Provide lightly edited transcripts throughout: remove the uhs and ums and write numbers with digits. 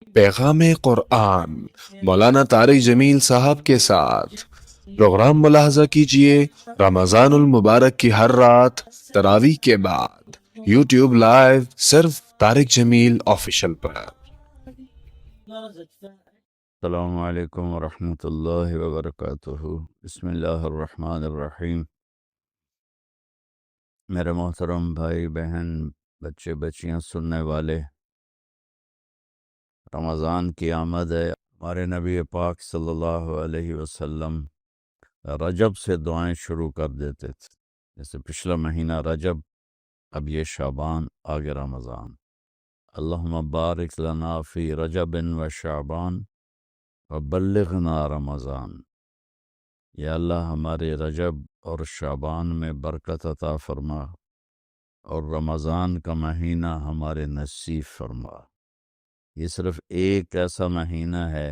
پیغام قرآن مولانا طارق جمیل صاحب کے ساتھ پروگرام ملاحظہ کیجئے رمضان المبارک کی ہر رات تراویح کے بعد یوٹیوب لائیو صرف طارق جمیل آفیشل پر۔ السلام علیکم ورحمۃ اللہ وبرکاتہ۔ بسم اللہ الرحمن الرحیم۔ میرے محترم بھائی بہن، بچے بچیاں، سننے والے، رمضان کی آمد ہے۔ ہمارے نبی پاک صلی اللہ علیہ وسلم رجب سے دعائیں شروع کر دیتے تھے، جیسے پچھلا مہینہ رجب، اب یہ شعبان، آگے رمضان۔ اللہم بارک لنا فی رجب و شعبان وبلغنا رمضان۔ یا اللہ ہمارے رجب اور شعبان میں برکت عطا فرما، اور رمضان کا مہینہ ہمارے نصیب فرما۔ یہ صرف ایک ایسا مہینہ ہے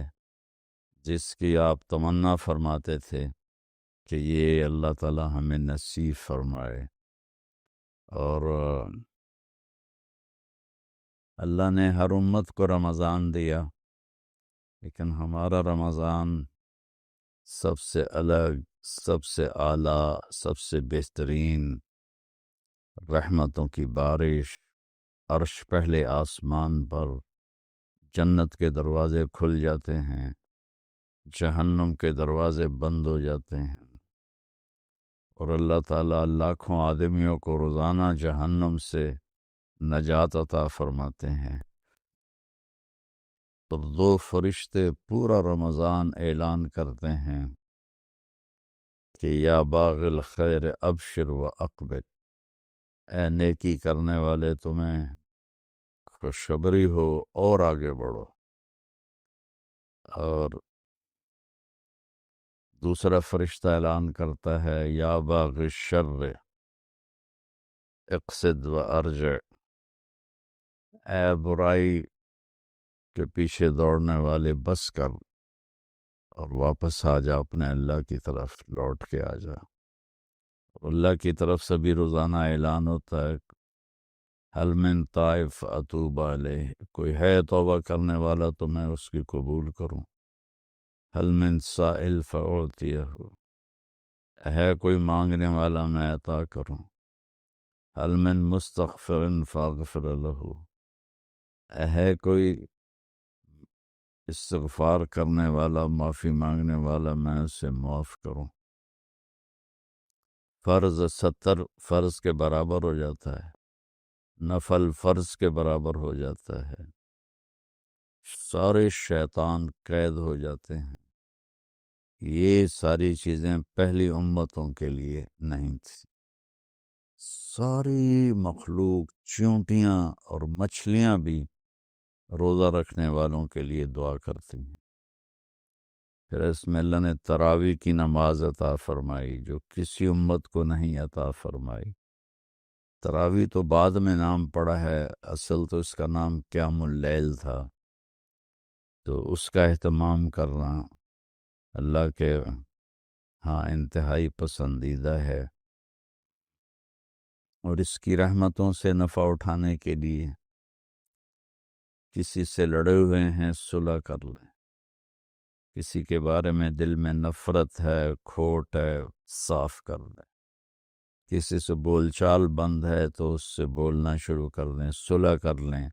جس کی آپ تمنا فرماتے تھے کہ یہ اللہ تعالی ہمیں نصیب فرمائے۔ اور اللہ نے ہر امت کو رمضان دیا، لیکن ہمارا رمضان سب سے الگ، سب سے اعلیٰ، سب سے بہترین، رحمتوں کی بارش، عرش پہلے آسمان پر، جنت کے دروازے کھل جاتے ہیں، جہنم کے دروازے بند ہو جاتے ہیں، اور اللہ تعالیٰ لاکھوں آدمیوں کو روزانہ جہنم سے نجات عطا فرماتے ہیں۔ تو دو فرشتے پورا رمضان اعلان کرتے ہیں کہ یا باغ الخیر ابشر و اقبل، اے نیکی کرنے والے تمہیں خوشخبری ہو اور آگے بڑھو۔ اور دوسرا فرشتہ اعلان کرتا ہے یا باغ الشر اقصد و ارجع، اے برائی کے پیچھے دوڑنے والے بس کر اور واپس آ جا، اپنے اللہ کی طرف لوٹ کے آ جا۔ اور اللہ کی طرف سے بھی روزانہ اعلان ہوتا ہے حل من طائف اتوب علیہ، کوئی ہے توبہ کرنے والا تو میں اس کی قبول کروں۔ حل من سائل فاعطیہ، ہے کوئی مانگنے والا میں عطا کروں۔ حل من مستغفر فاغفر لہ، ہے کوئی استغفار کرنے والا، معافی مانگنے والا، میں اسے معاف کروں۔ فرض 70 فرض کے برابر ہو جاتا ہے، نفل فرض کے برابر ہو جاتا ہے، سارے شیطان قید ہو جاتے ہیں۔ یہ ساری چیزیں پہلی امتوں کے لیے نہیں تھی۔ ساری مخلوق، چیونٹیاں اور مچھلیاں بھی روزہ رکھنے والوں کے لیے دعا کرتی ہیں۔ پھر اس میں اللہ نے تراویح کی نماز عطا فرمائی جو کسی امت کو نہیں عطا فرمائی۔ تراویح تو بعد میں نام پڑا ہے، اصل تو اس کا نام قیام اللیل تھا۔ تو اس کا اہتمام کرنا اللہ کے ہاں انتہائی پسندیدہ ہے، اور اس کی رحمتوں سے نفع اٹھانے کے لیے کسی سے لڑے ہوئے ہیں صلح کر لیں، کسی کے بارے میں دل میں نفرت ہے، کھوٹ ہے، صاف کر لیں، کسی سے بول چال بند ہے تو اس سے بولنا شروع کر دیں، صلح کر لیں،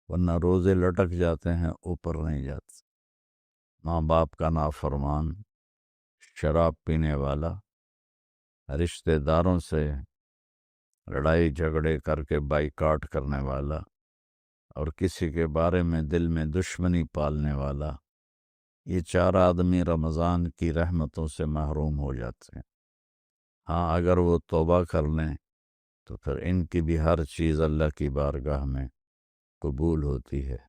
ورنہ روزے لٹک جاتے ہیں، اوپر نہیں جاتے۔ ماں باپ کا نافرمان، شراب پینے والا، رشتہ داروں سے لڑائی جھگڑے کر کے بائیکاٹ کرنے والا، اور کسی کے بارے میں دل میں دشمنی پالنے والا، یہ 4 آدمی رمضان کی رحمتوں سے محروم ہو جاتے ہیں۔ ہاں اگر وہ توبہ کر لیں تو پھر ان کی بھی ہر چیز اللہ کی بارگاہ میں قبول ہوتی ہے۔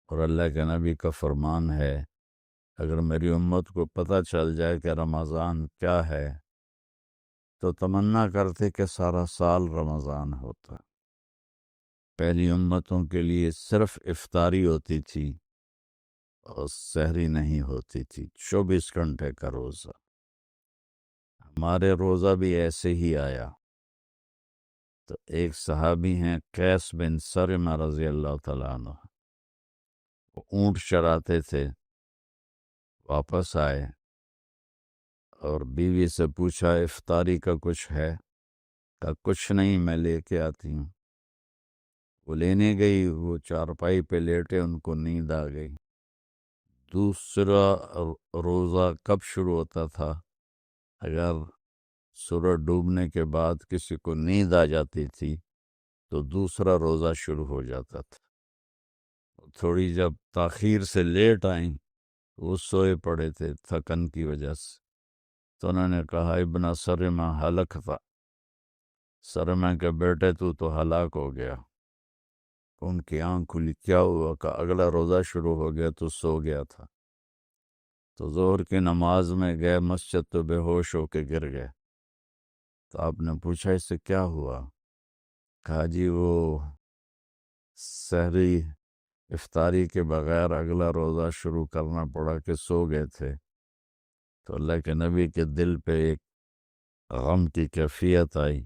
اور اللہ کے نبی کا فرمان ہے اگر میری امت کو پتہ چل جائے کہ رمضان کیا ہے تو تمنا کرتے کہ سارا سال رمضان ہوتا۔ پہلی امتوں کے لیے صرف افطاری ہوتی تھی اور سحری نہیں ہوتی تھی، 24 گھنٹے کا روزہ۔ ہمارے روزہ بھی ایسے ہی آیا۔ تو ایک صحابی ہیں قیس بن سرمہ رضی اللہ تعالیٰ عنہ، اونٹ چراتے تھے، واپس آئے اور بیوی سے پوچھا افطاری کا کچھ ہے؟ کہا کچھ نہیں، میں لے کے آتی ہوں۔ وہ لینے گئی، وہ چارپائی پہ لیٹے، ان کو نیند آ گئی۔ دوسرا روزہ کب شروع ہوتا تھا؟ اگر سورج ڈوبنے کے بعد کسی کو نیند آ جاتی تھی تو دوسرا روزہ شروع ہو جاتا تھا۔ تھوڑی جب تاخیر سے لیٹ آئیں، وہ سوئے پڑے تھے تھکن کی وجہ سے، تو انہوں نے کہا ابن سرما ہلک تھا، سرما کے بیٹے تو ہلاک ہو گیا۔ ان کی آنکھ کھلی، کیا ہوا؟ کہ اگلا روزہ شروع ہو گیا تو سو گیا تھا۔ تو ظہر کی نماز میں گئے مسجد تو بے ہوش ہو کے گر گئے۔ تو آپ نے پوچھا اس سے کیا ہوا؟ کہا جی وہ سحری افطاری کے بغیر اگلا روزہ شروع کرنا پڑا کہ سو گئے تھے۔ تو اللہ کے نبی کے دل پہ ایک غم کی کیفیت آئی،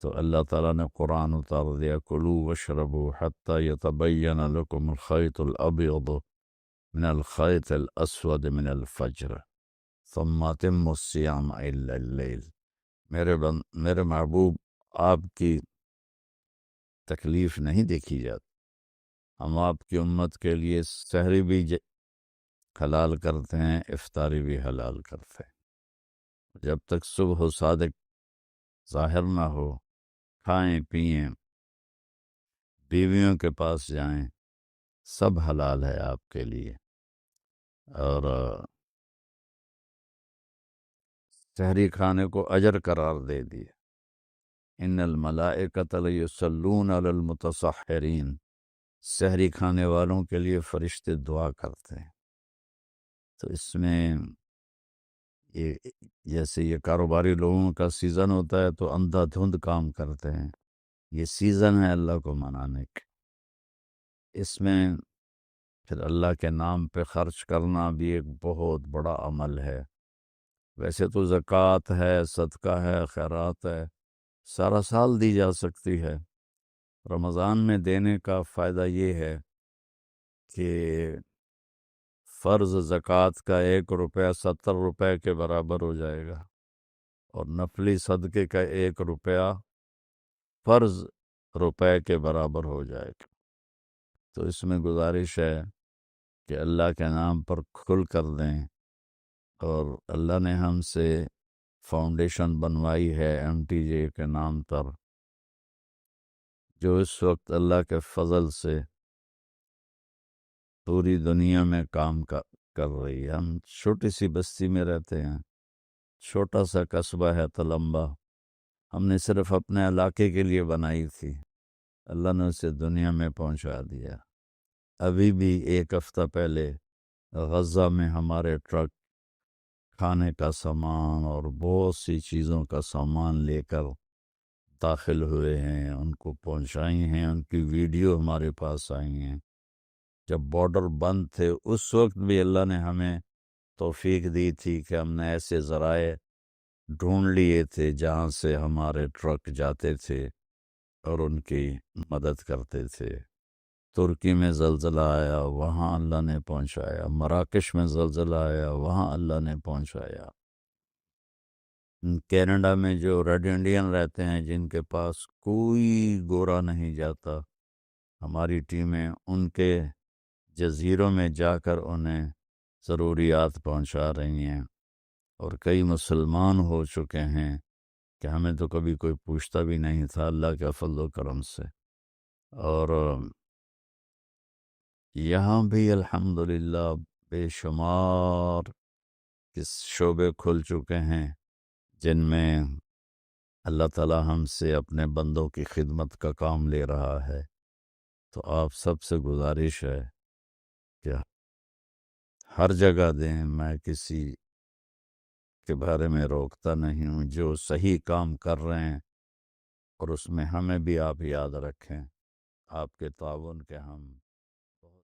تو اللہ تعالیٰ نے قرآن اتار دیا، کلوا واشربوا حتی یتبین لکم الخیط الابیض من الخیط الاسود من الفجر ثم اتموا الصیام الا اللیل۔ میرے محبوب، آپ کی تکلیف نہیں دیکھی جاتی، ہم آپ کی امت کے لیے سحری بھی حلال کرتے ہیں، افطاری بھی حلال کرتے ہیں۔ جب تک صبح و صادق ظاہر نہ ہو، کھائیں پئیں، بیویوں کے پاس جائیں، سب حلال ہے آپ کے لیے۔ اور سحری کھانے کو اجر قرار دے دیے، ان الملائکۃ لیصلون علی المتصحرین، سحری کھانے والوں کے لیے فرشتے دعا کرتے ہیں۔ تو اس میں یہ جیسے یہ کاروباری لوگوں کا سیزن ہوتا ہے تو اندھا دھند کام کرتے ہیں، یہ سیزن ہے اللہ کو منانے کا۔ اس میں پھر اللہ کے نام پہ خرچ کرنا بھی ایک بہت بڑا عمل ہے۔ ویسے تو زکوٰۃ ہے، صدقہ ہے، خیرات ہے، سارا سال دی جا سکتی ہے۔ رمضان میں دینے کا فائدہ یہ ہے کہ فرض زکوٰۃ کا 1 روپیہ 70 روپے کے برابر ہو جائے گا، اور نفلی صدقے کا 1 روپیہ فرض روپے کے برابر ہو جائے گا۔ تو اس میں گزارش ہے کہ اللہ کے نام پر کھل کر دیں، اور اللہ نے ہم سے فاؤنڈیشن بنوائی ہے MTJ کے نام پر، جو اس وقت اللہ کے فضل سے پوری دنیا میں کام کر رہی ہے۔ ہم چھوٹی سی بستی میں رہتے ہیں، چھوٹا سا قصبہ ہے تلمبا، ہم نے صرف اپنے علاقے کے لیے بنائی تھی، اللہ نے اسے دنیا میں پہنچا دیا۔ ابھی بھی 1 ہفتہ پہلے غزہ میں ہمارے ٹرک کھانے کا سامان اور بہت سی چیزوں کا سامان لے کر داخل ہوئے ہیں، ان کو پہنچائی ہیں، ان کی ویڈیو ہمارے پاس آئی ہیں۔ جب بارڈر بند تھے اس وقت بھی اللہ نے ہمیں توفیق دی تھی کہ ہم نے ایسے ذرائع ڈھونڈ لیے تھے جہاں سے ہمارے ٹرک جاتے تھے اور ان کی مدد کرتے تھے۔ ترکی میں زلزلہ آیا، وہاں اللہ نے پہنچایا، مراکش میں زلزلہ آیا، وہاں اللہ نے پہنچایا۔ کینیڈا میں جو ریڈ انڈین رہتے ہیں، جن کے پاس کوئی گورا نہیں جاتا، ہماری ٹیمیں ان کے جزیروں میں جا کر انہیں ضروریات پہنچا رہی ہیں، اور کئی مسلمان ہو چکے ہیں کہ ہمیں تو کبھی کوئی پوچھتا بھی نہیں تھا، اللہ کے فضل و کرم سے۔ اور یہاں بھی الحمدللہ بے شمار شعبے کھل چکے ہیں جن میں اللہ تعالی ہم سے اپنے بندوں کی خدمت کا کام لے رہا ہے۔ تو آپ سب سے گزارش ہے کہ ہر جگہ دیں، میں کسی کے بارے میں روکتا نہیں ہوں، جو صحیح کام کر رہے ہیں، اور اس میں ہمیں بھی آپ یاد رکھیں، آپ کے تعاون کے ہم